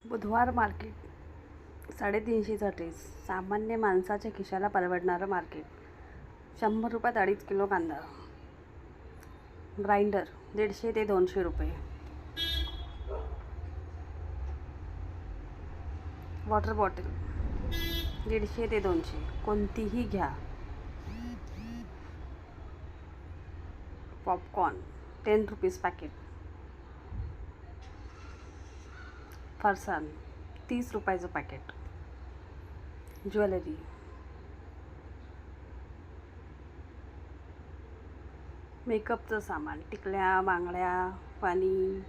बुधवार market 350चा dress. सामान्य माणसाच्या खिशाला परवडणारं मार्केट. 100 रुपयात 2.5 किलो कांदा. ग्राइंडर 150 ते 200 रुपये. वॉटर बॉटल 150 ते 200, कोणतीही घ्या. Popcorn 10 rupees packet. फरसाण 30 रुपयाचं पॅकेट. ज्वेलरी मेकअपचं सामान, टिकल्या, बांगड्या, पाणी,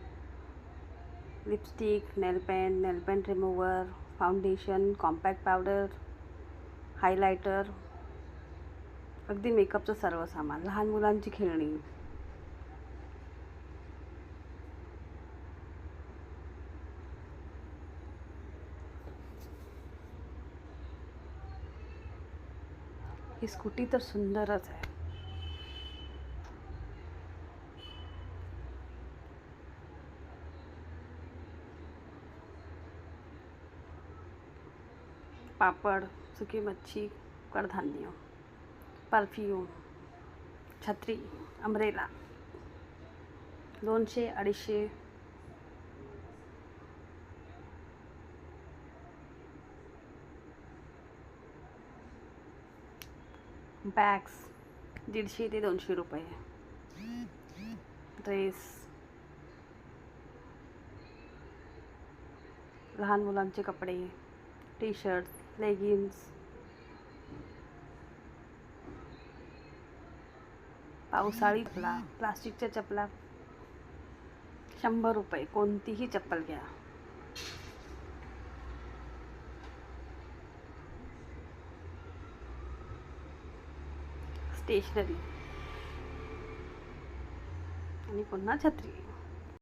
lipstick, nail paint remover, foundation, compact powder, highlighter, अगदी मेकअपचं सर्व सामान. लहान मुलांची खेळणी. ही स्कूटी तर सुंदरच आहे. पापड, सुकी मच्छी, कडधान्य, परफ्यूम, छत्री, अम्ब्रेला 200-250. बॅग्स 150 ते 200 रुपये. ड्रेस, लहान मुलांचे कपडे, टी शर्ट, लेगिन्स, पावसाळी चपला, प्लास्टिकच्या चपला 100 रुपये, कोणतीही चप्पल घ्या. स्टेशनरी आणि पुन्हा छत्री.